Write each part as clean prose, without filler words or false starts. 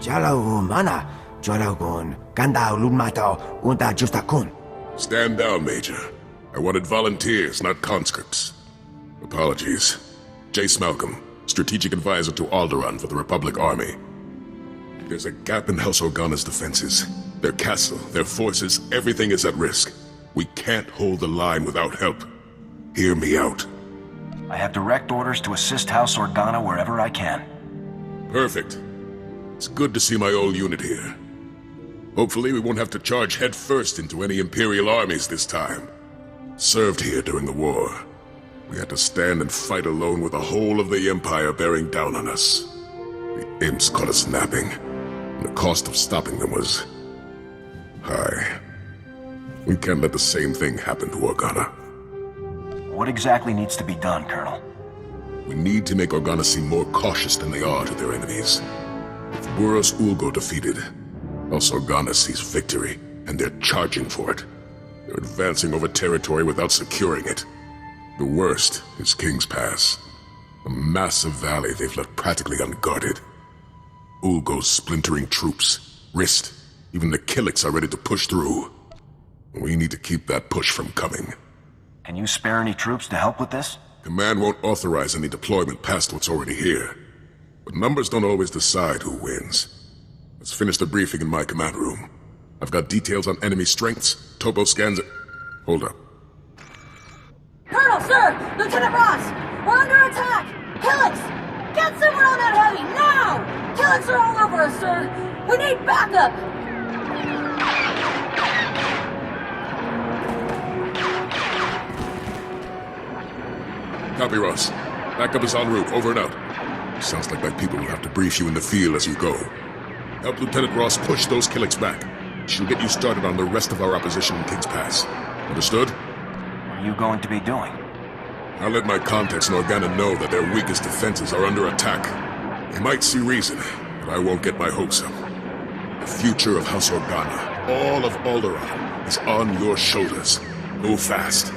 Jalo mana, Jologun, Ganda Lumato, Unta Justakun. Stand down, Major. I wanted volunteers, not conscripts. Apologies. Jace Malcolm, Strategic Advisor to Alderaan for the Republic Army. There's a gap in House Organa's defenses. Their castle, their forces, everything is at risk. We can't hold the line without help. Hear me out. I have direct orders to assist House Organa wherever I can. Perfect. It's good to see my old unit here. Hopefully we won't have to charge headfirst into any Imperial armies this time. Served here during the war. We had to stand and fight alone with the whole of the Empire bearing down on us. The imps caught us napping, and the cost of stopping them was high. We can't let the same thing happen to Organa. What exactly needs to be done, Colonel? We need to make Organa seem more cautious than they are to their enemies. With Buros Ulgo defeated, House Organa sees victory, and they're charging for it. They're advancing over territory without securing it. The worst is King's Pass, a massive valley they've left practically unguarded. Ulgo's splintering troops, Rist, even the Killiks are ready to push through. We need to keep that push from coming. Can you spare any troops to help with this? Command won't authorize any deployment past what's already here. But numbers don't always decide who wins. Let's finish the briefing in my command room. I've got details on enemy strengths, topo scans. Hold up. Colonel, sir! Lieutenant Ross! We're under attack! Killiks! Get someone on that heavy, now! Killiks are all over us, sir! We need backup! Copy, Ross. Backup is en route, over and out. Sounds like my people will have to brief you in the field as you go. Help Lieutenant Ross push those Killiks back. She'll get you started on the rest of our opposition in King's Pass. Understood? What are you going to be doing? I'll let my contacts in Organa know that their weakest defenses are under attack. They might see reason, but I won't get my hopes up. The future of House Organa, all of Alderaan, is on your shoulders. Move fast.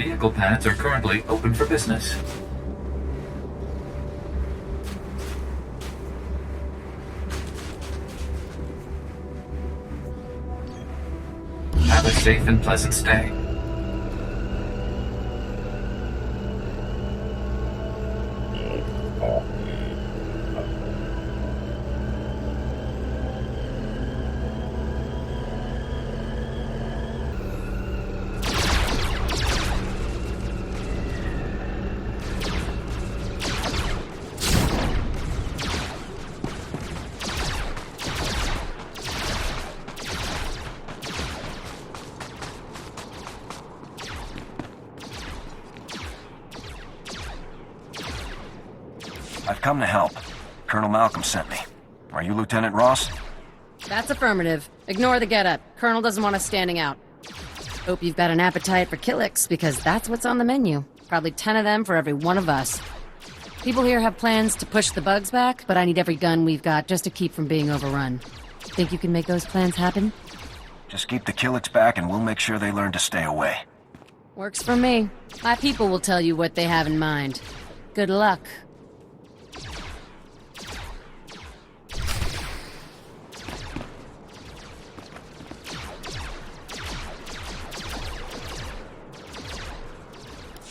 Vehicle pads are currently open for business. Have a safe and pleasant stay. I've come to help. Colonel Malcolm sent me. Are you Lieutenant Ross? That's affirmative. Ignore the getup. Colonel doesn't want us standing out. Hope you've got an appetite for Killix, because that's what's on the menu. Probably 10 of them for every one of us. People here have plans to push the bugs back, but I need every gun we've got just to keep from being overrun. Think you can make those plans happen? Just keep the Killix back and we'll make sure they learn to stay away. Works for me. My people will tell you what they have in mind. Good luck.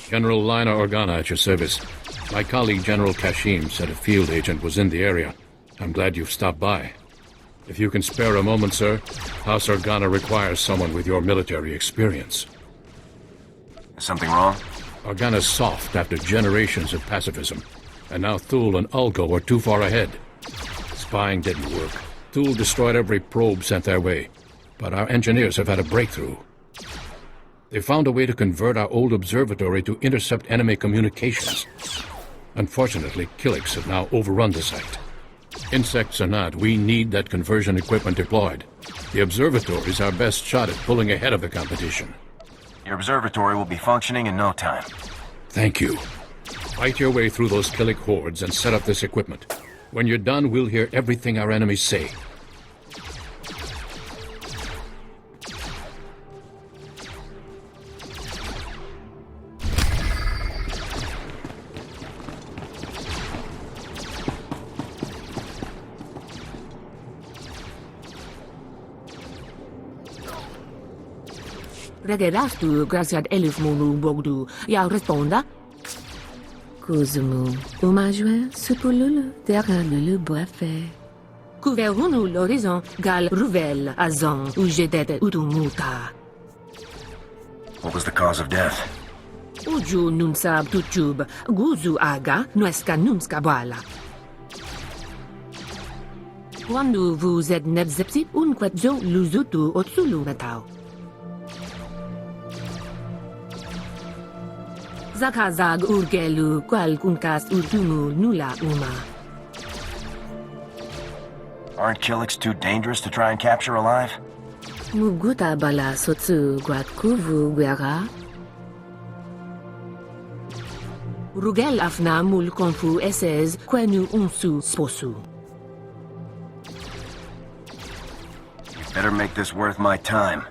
General Lina Organa at your service. My colleague General Kashim said a field agent was in the area. I'm glad you've stopped by. If you can spare a moment, sir, House Organa requires someone with your military experience. Is something wrong? Organa's soft after generations of pacifism, and now Thule and Ulgo are too far ahead. Spying didn't work. Thule destroyed every probe sent their way, but our engineers have had a breakthrough. They found a way to convert our old observatory to intercept enemy communications. Unfortunately, Killix have now overrun the site. Insects or not, we need that conversion equipment deployed. The observatory is our best shot at pulling ahead of the competition. Your observatory will be functioning in no time. Thank you. Fight your way through those Killik hordes and set up this equipment. When you're done, we'll hear everything our enemies say. Regerastu gracias elif monu bogdu. Ya responda? Kuzumu. Umajwe supululu terra le brefe. Couverons-nous l'horizon gal ruvel azon ujedete utumuta. What was the cause of death? Uju nunsab tutub. Guzu aga nuesca nunska bala. Quando vous êtes nebzepsi unquetzo luzutu otsulu metao. Zakazag urgelu qual kunkas urtumu nula uma. Aren't Killix too dangerous to try and capture alive? Muguta bala sotsu guat kuvu guerra. Rugel afna mul konfu esez quenu unsu sposu. Better make this worth my time.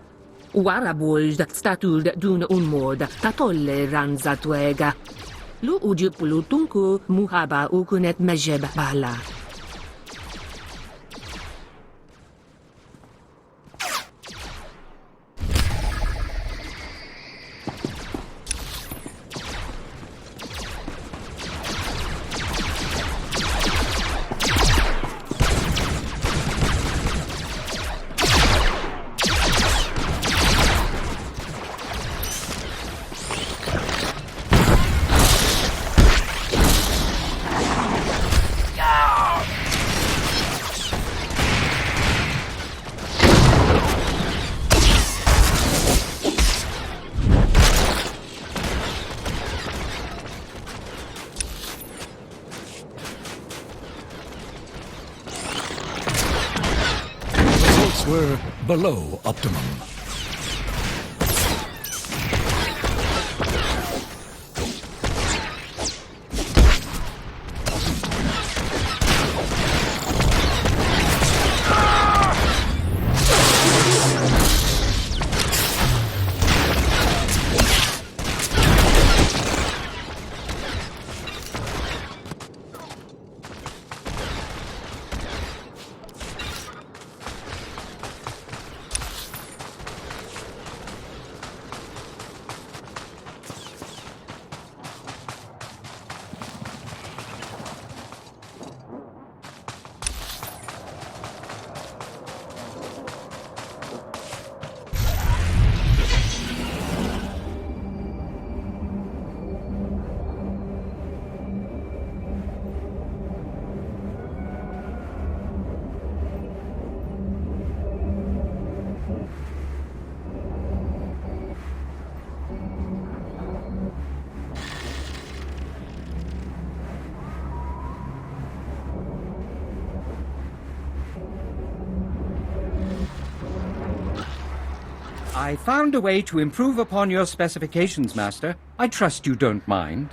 Warabold statud dun unmod tatolle ranzatwega. Lu ujipulu tunku muhaba ukunet mejeb bala. Were below optimum. I found a way to improve upon your specifications, Master. I trust you don't mind.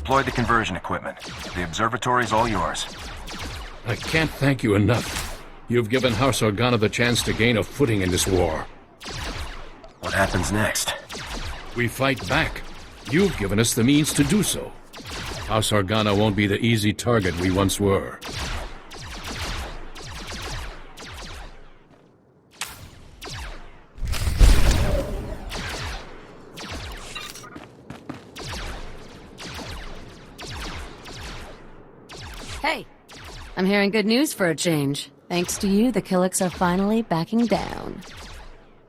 deployed the conversion equipment. The observatory's all yours. I can't thank you enough. You've given House Organa the chance to gain a footing in this war. What happens next? We fight back. You've given us the means to do so. House Organa won't be the easy target we once were. Hey, I'm hearing good news for a change. Thanks to you, the Killiks are finally backing down.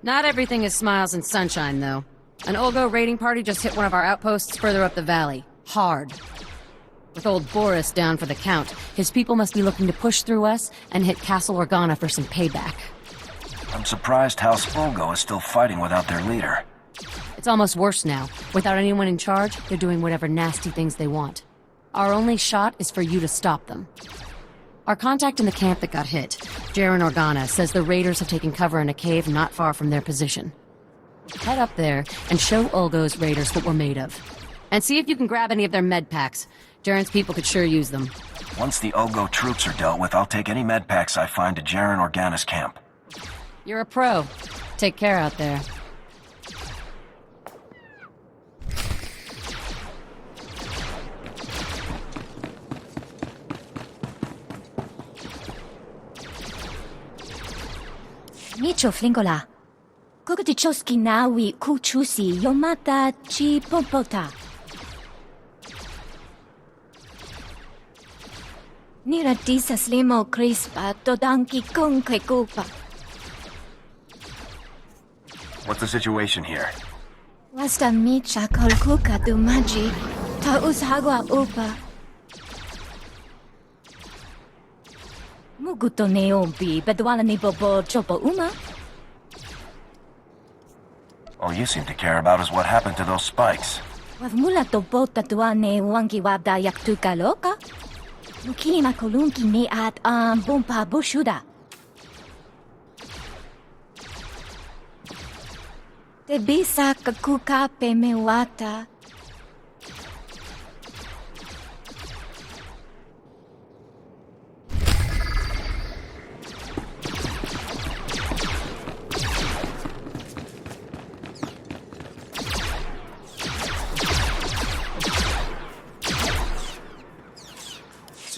Not everything is smiles and sunshine, though. An Olgo raiding party just hit one of our outposts further up the valley. Hard. With old Boris down for the count, his people must be looking to push through us and hit Castle Organa for some payback. I'm surprised House Olgo is still fighting without their leader. It's almost worse now. Without anyone in charge, they're doing whatever nasty things they want. Our only shot is for you to stop them. Our contact in the camp that got hit, Jaren Organa, says the raiders have taken cover in a cave not far from their position. Head up there and show Olgo's raiders what we're made of. And see if you can grab any of their med packs. Jaren's people could sure use them. Once the Olgo troops are dealt with, I'll take any med packs I find to Jaren Organa's camp. You're a pro. Take care out there. Micio flingola. Kukutichoski nawi kuchusi yomata chi pompota. Nira disa slimo crispa dodanki kunke kupa. What's the situation here? Wasta micha kolkuka dumaji ta ushagwa upa. Muguto neompi bedwala ni bobo chopo uma. All you seem to care about is what happened to those spikes. Wavmula to bota tuane wangi wabda yaktuka loka. Mukima kolunki ni at bompa bushuda. Te bisa kakuka pemewata.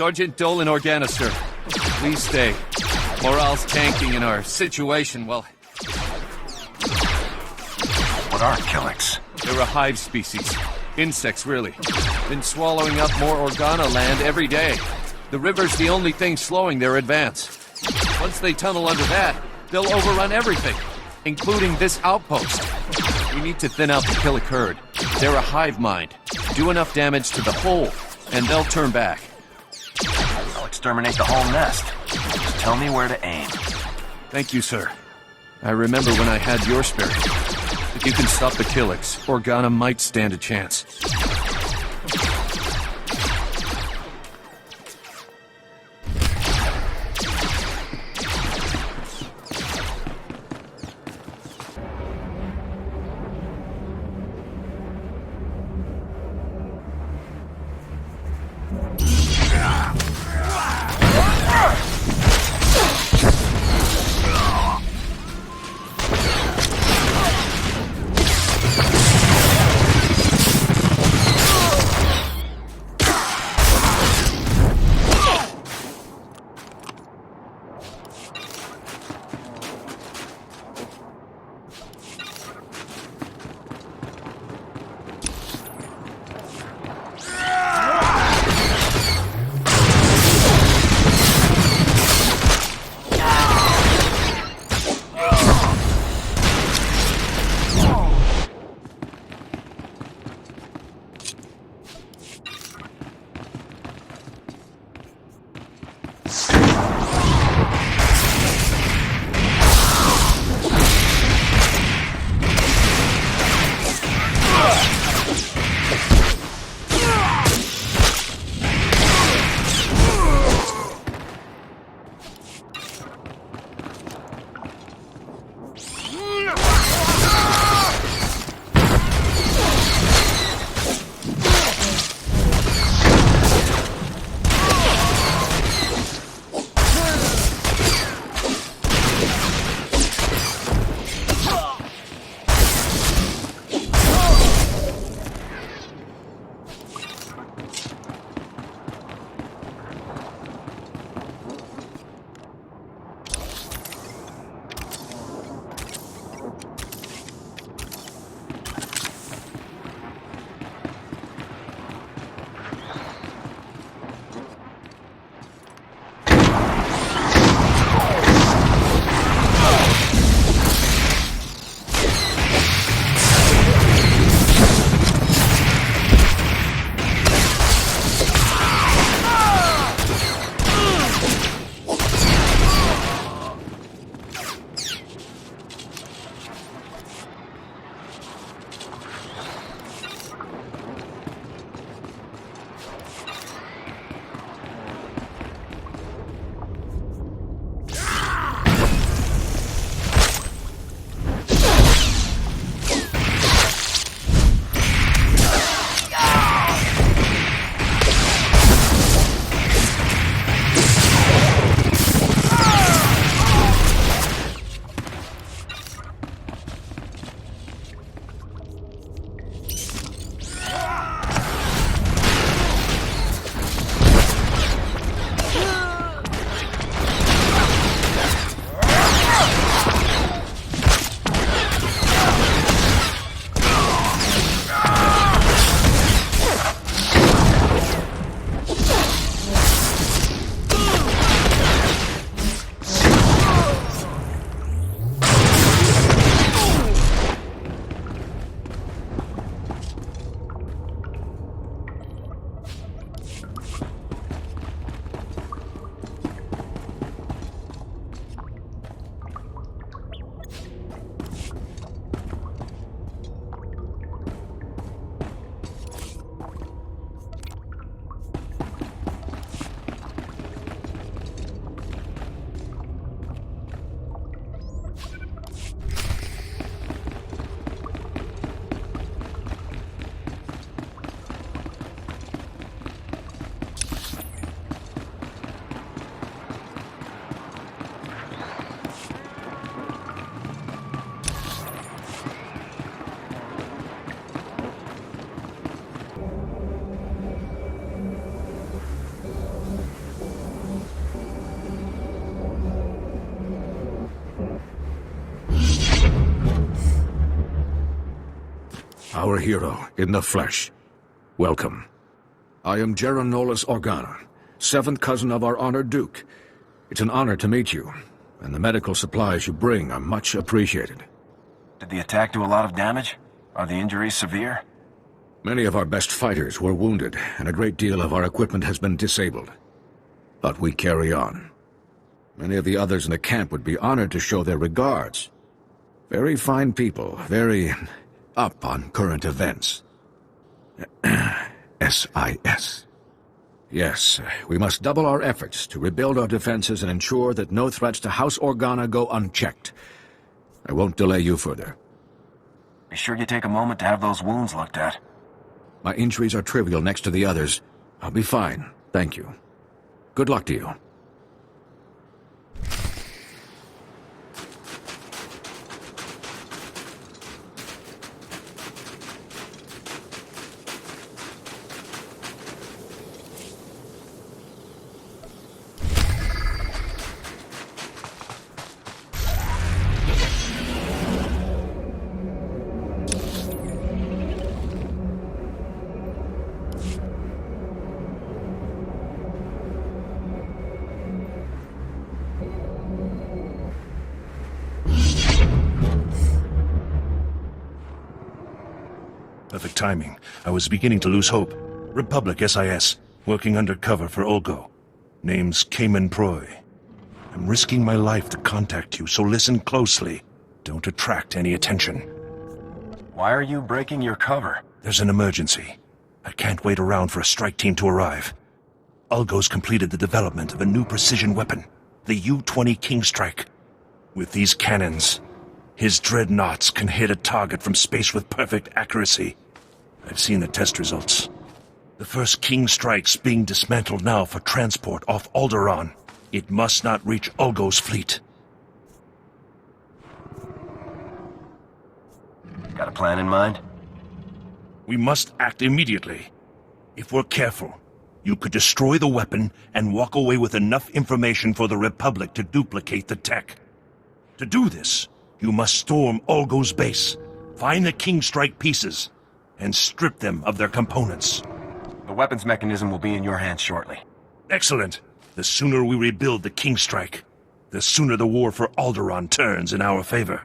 Sergeant Dolan Organa, sir. Please stay. Morale's tanking in our situation, well... What are Killiks? They're a hive species. Insects, really. Been swallowing up more Organa land every day. The river's the only thing slowing their advance. Once they tunnel under that, they'll overrun everything, including this outpost. We need to thin out the Killik herd. They're a hive mind. Do enough damage to the whole, and they'll turn back. I'll exterminate the whole nest. Just tell me where to aim. Thank you, sir. I remember when I had your spirit. If you can stop the Killiks, Organa might stand a chance. our hero in the flesh. Welcome. I am Geranolis Organa, 7th cousin of our honored Duke. It's an honor to meet you, and the medical supplies you bring are much appreciated. Did the attack do a lot of damage? Are the injuries severe? Many of our best fighters were wounded, and a great deal of our equipment has been disabled. But we carry on. Many of the others in the camp would be honored to show their regards. Very fine people, very up on current events. SIS. Yes, we must double our efforts to rebuild our defenses and ensure that no threats to House Organa go unchecked. I won't delay you further. Be sure you take a moment to have those wounds looked at. My injuries are trivial next to the others. I'll be fine, thank you. Good luck to you. Perfect timing. I was beginning to lose hope. Republic SIS, working undercover for Ulgo. Name's Cayman Proy. I'm risking my life to contact you, so listen closely. Don't attract any attention. Why are you breaking your cover? There's an emergency. I can't wait around for a strike team to arrive. Ulgo's completed the development of a new precision weapon, the U-20 Kingstrike. With these cannons, his dreadnoughts can hit a target from space with perfect accuracy. I've seen the test results. The first Kingstrike's being dismantled now for transport off Alderaan. It must not reach Ulgo's fleet. Got a plan in mind? We must act immediately. If we're careful, you could destroy the weapon and walk away with enough information for the Republic to duplicate the tech. To do this, you must storm Ulgo's base, find the Kingstrike pieces, and strip them of their components. The weapons mechanism will be in your hands shortly. Excellent. The sooner we rebuild the Kingstrike, the sooner the war for Alderaan turns in our favor.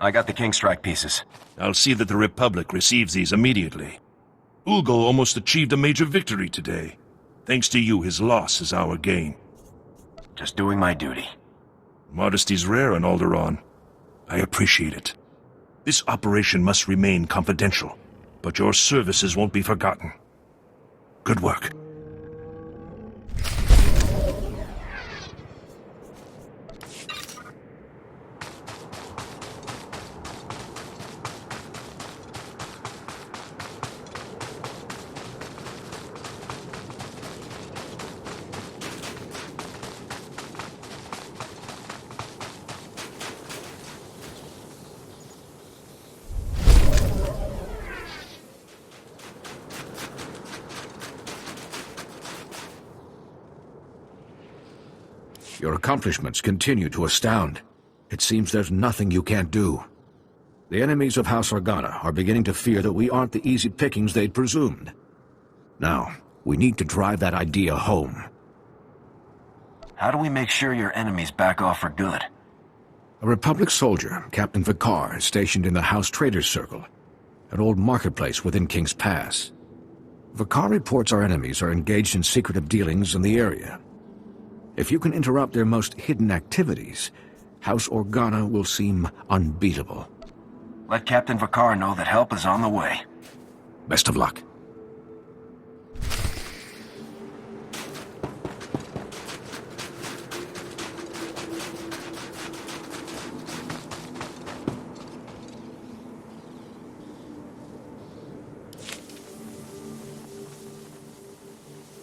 I got the King Strike pieces. I'll see that the Republic receives these immediately. Ulgo almost achieved a major victory today. Thanks to you, his loss is our gain. Just doing my duty. Modesty's rare in Alderaan. I appreciate it. This operation must remain confidential, but your services won't be forgotten. Good work. Your accomplishments continue to astound. It seems there's nothing you can't do. The enemies of House Organa are beginning to fear that we aren't the easy pickings they'd presumed. Now, we need to drive that idea home. How do we make sure your enemies back off for good? A Republic soldier, Captain Vakar, is stationed in the House Traders Circle, an old marketplace within King's Pass. Vakar reports our enemies are engaged in secretive dealings in the area. If you can interrupt their most hidden activities, House Organa will seem unbeatable. Let Captain Vakar know that help is on the way. Best of luck.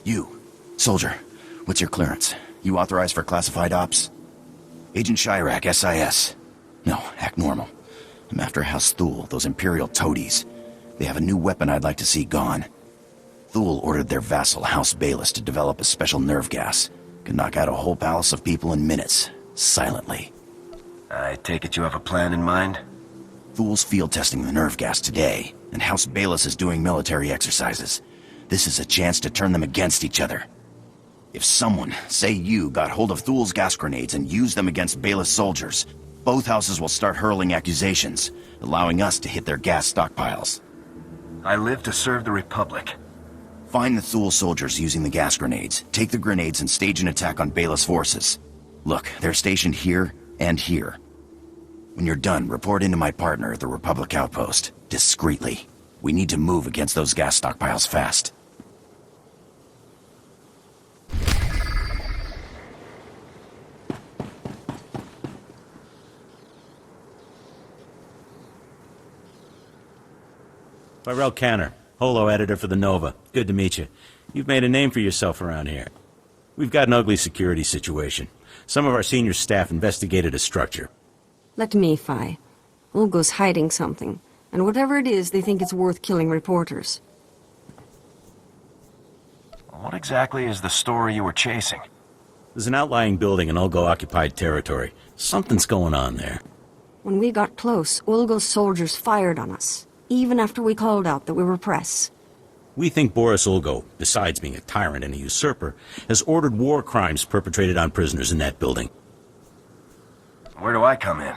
You, soldier, what's your clearance? You authorized for classified ops? Agent Chirac, SIS. No, act normal. I'm after House Thule, those Imperial toadies. They have a new weapon I'd like to see gone. Thule ordered their vassal, House Bayless, to develop a special nerve gas. Could knock out a whole palace of people in minutes, silently. I take it you have a plan in mind? Thule's field testing the nerve gas today, and House Bayless is doing military exercises. This is a chance to turn them against each other. If someone, say you, got hold of Thule's gas grenades and used them against Bayless soldiers, both houses will start hurling accusations, allowing us to hit their gas stockpiles. I live to serve the Republic. Find the Thule soldiers using the gas grenades, take the grenades and stage an attack on Bayless forces. Look, they're stationed here and here. When you're done, report into my partner at the Republic outpost, discreetly. We need to move against those gas stockpiles fast. Tyrell Canner, Holo editor for the Nova. Good to meet you. You've made a name for yourself around here. We've got an ugly security situation. Some of our senior staff investigated a structure. Let me, Fi. Ulgo's hiding something, and whatever it is, they think it's worth killing reporters. What exactly is the story you were chasing? There's an outlying building in Ulgo-occupied territory. Something's going on there. When we got close, Ulgo's soldiers fired on us, even after we called out that we were press. We think Boris Ulgo, besides being a tyrant and a usurper, has ordered war crimes perpetrated on prisoners in that building. Where do I come in?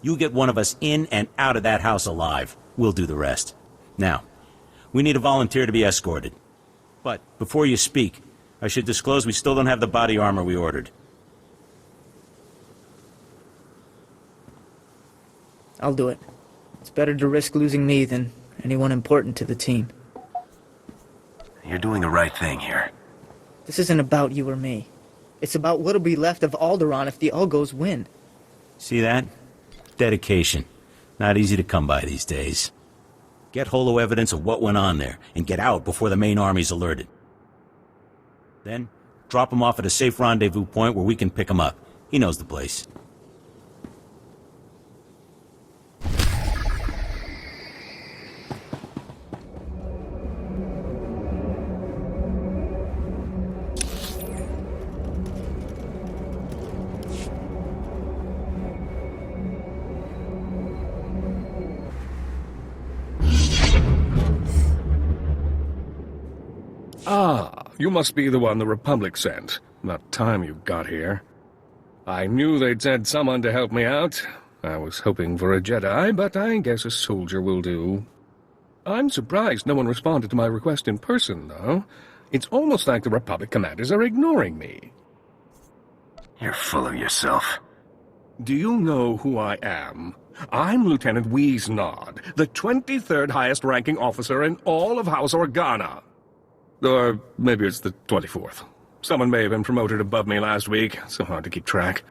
You get one of us in and out of that house alive. We'll do the rest. Now, we need a volunteer to be escorted. But before you speak, I should disclose we still don't have the body armor we ordered. I'll do it. It's better to risk losing me than anyone important to the team. You're doing the right thing here. This isn't about you or me. It's about what'll be left of Alderaan if the Ulgos win. See that? Dedication. Not easy to come by these days. Get holo evidence of what went on there, and get out before the main army's alerted. Then, drop him off at a safe rendezvous point where we can pick him up. He knows the place. Ah, you must be the one the Republic sent. About time you got here. I knew they'd send someone to help me out. I was hoping for a Jedi, but I guess a soldier will do. I'm surprised no one responded to my request in person, though. It's almost like the Republic commanders are ignoring me. You're full of yourself. Do you know who I am? I'm Lieutenant Weeznod, the 23rd highest-ranking officer in all of House Organa. Or maybe it's the 24th. Someone may have been promoted above me last week, so hard to keep track.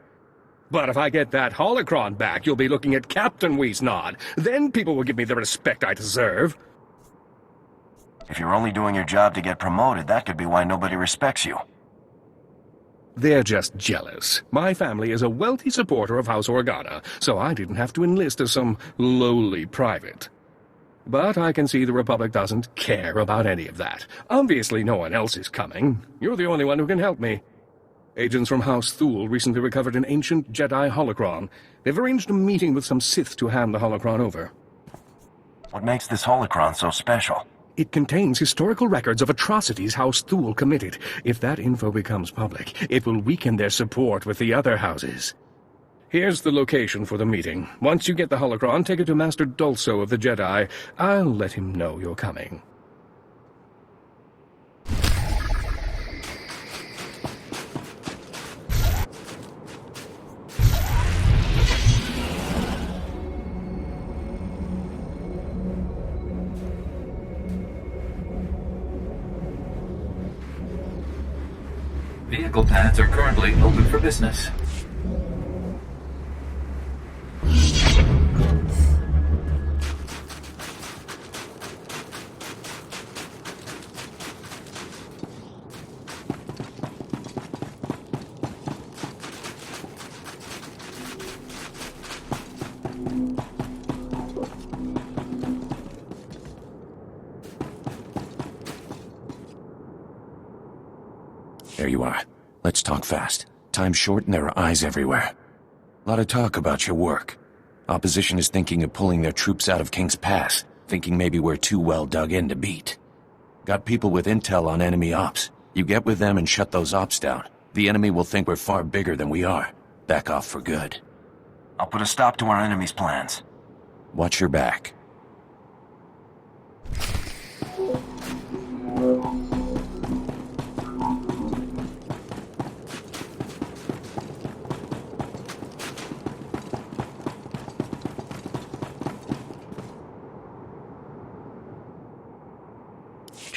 But if I get that holocron back, you'll be looking at Captain Weeznod. Then people will give me the respect I deserve. If you're only doing your job to get promoted, that could be why nobody respects you. They're just jealous. My family is a wealthy supporter of House Organa, so I didn't have to enlist as some lowly private. But I can see the Republic doesn't care about any of that. Obviously no one else is coming. You're the only one who can help me. Agents from House Thule recently recovered an ancient Jedi holocron. They've arranged a meeting with some Sith to hand the holocron over. What makes this holocron so special? It contains historical records of atrocities House Thule committed. If that info becomes public, it will weaken their support with the other houses. Here's the location for the meeting. Once you get the holocron, take it to Master Dulso of the Jedi. I'll let him know you're coming. Vehicle paths are currently open for business. There you are. Let's talk fast. Time's short and there are eyes everywhere. A lot of talk about your work. Opposition is thinking of pulling their troops out of King's Pass, thinking maybe we're too well dug in to beat. Got people with intel on enemy ops. You get with them and shut those ops down. The enemy will think we're far bigger than we are. Back off for good. I'll put a stop to our enemy's plans. Watch your back.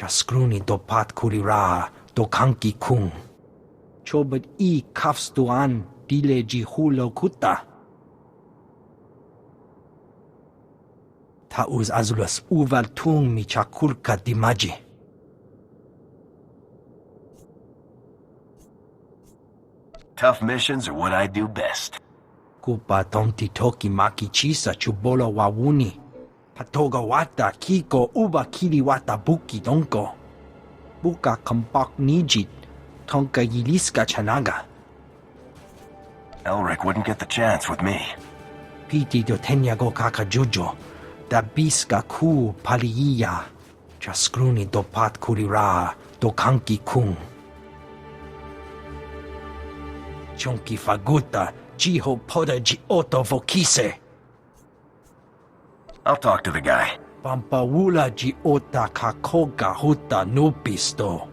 Jaskruni dopat kurira do kanki kung. Chobad I kafstuan dile jihulo kuta. Tauz azulas uval tung mi chakulka dimaji. Tough missions are what I do best. Kupa tonti toki maki chisa chubolo wawuni. Patoga wata kiko uba kiri wata buki donko. Buka kampak nijit, tonka yiliska chanaga. Elric wouldn't get the chance with me. Piti do tenyago kaka jojo, da biska ku paliya. Jaskruni do pat kurira, do kanki kung. Chonki faguta, jiho poda ji oto vokise. I'll talk to the guy. Pampawula ji ota kakoga huta nupisto.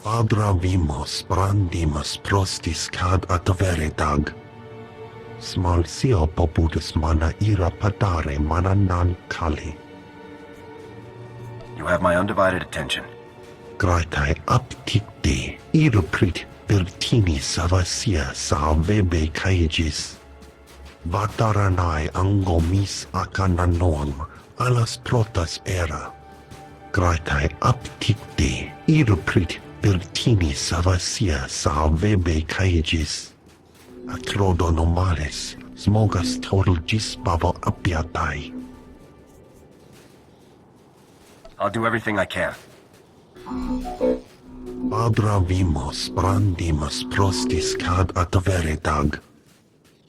Adra vimos brandimus prostis cad adveretag. Smal sio popudus mana ira padare mana nan kali. You have my undivided attention. Graitai aptikte iruprit virtini savasia sa vebe kaegis. Vataranai angomis akananoam alas protas era. Graitai aptikte iruprit virtini savasia sa vebe kaegis. Acrodo nomales, smogas total gisbavo apiatai. I'll do everything I can. Padra vimos brandimus prostis cad adveretag.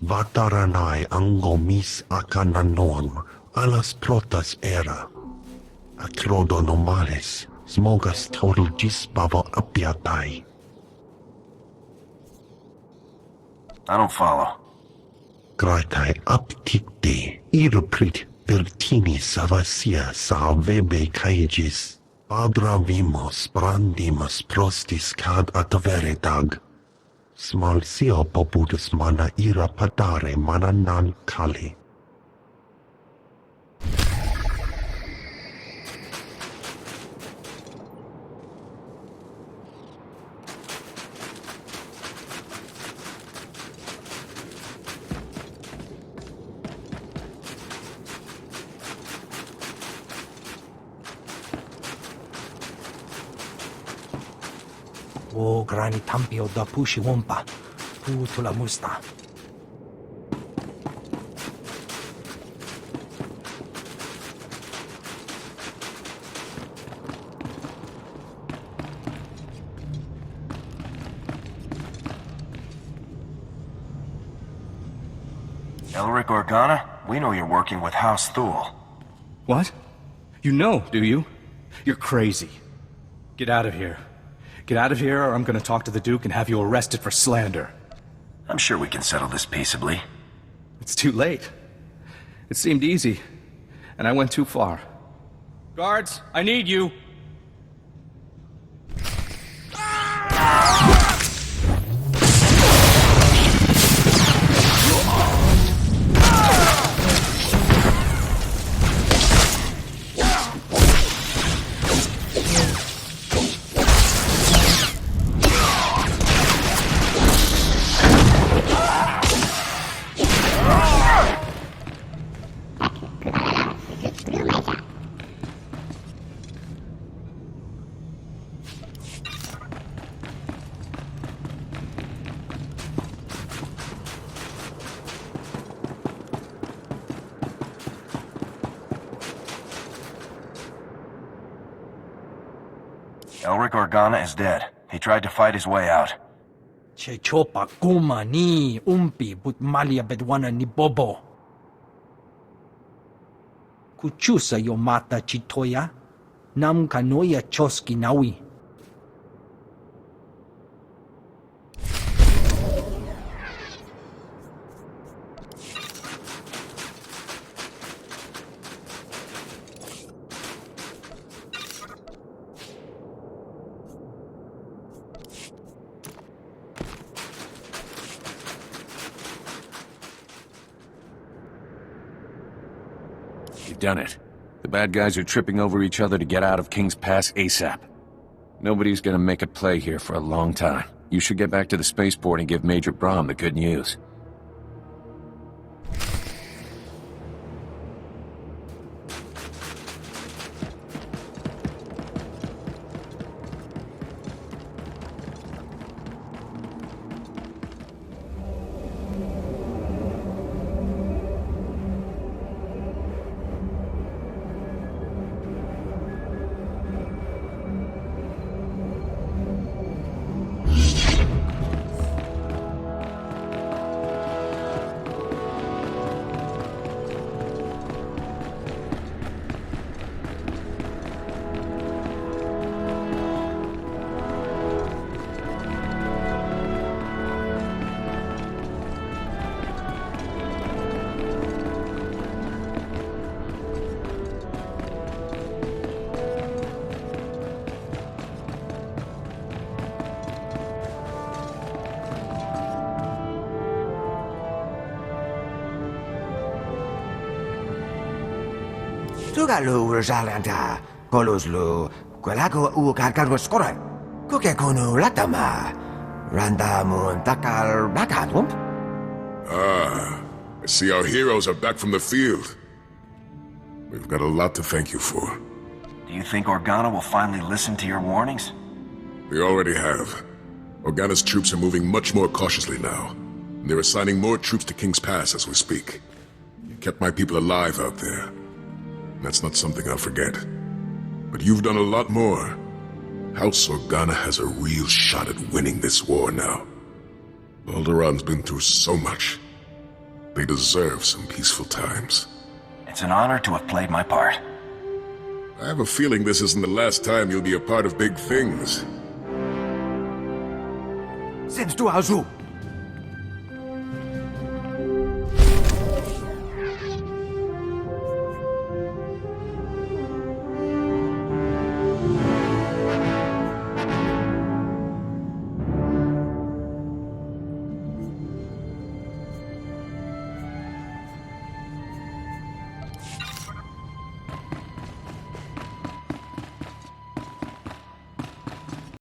Vataranai angomis akananon, alas protas era. Acrodonomales, smogas total gisbavo apiatai. I don't follow. Gratai aptikte, iruprit vertini savasia sa vebe caegis. Padra vimos brandimus prostis cad ataveretag. Smalsio poputus mana ira padare mana nan kali. O grani tampio da pushi wompa, putula musta. Elric Organa, we know you're working with House Thule. What? You know, do you? You're crazy. Get out of here. Get out of here, or I'm gonna talk to the Duke and have you arrested for slander. I'm sure we can settle this peaceably. It's too late. It seemed easy, and I went too far. Guards, I need you! Elric Organa is dead. He tried to fight his way out. Che chopa kuma ni umpi but malia bedwana ni bobo. Kuchusa yo mata chitoya, nam kanoya choski nawi. You've done it. The bad guys are tripping over each other to get out of King's Pass ASAP. Nobody's gonna make a play here for a long time. You should get back to the spaceport and give Major Brahm the good news. Tugalu Rosalanta, Coloslu, Quelago Ucargo Score, Kukekunu Latama, Randamun Takal Bakatum. Ah, I see our heroes are back from the field. We've got a lot to thank you for. Do you think Organa will finally listen to your warnings? They already have. Organa's troops are moving much more cautiously now. And they're assigning more troops to King's Pass as we speak. You kept my people alive out there. That's not something I'll forget. But you've done a lot more. House Organa has a real shot at winning this war now. Alderaan's been through so much. They deserve some peaceful times. It's an honor to have played my part. I have a feeling this isn't the last time you'll be a part of big things. Since 2000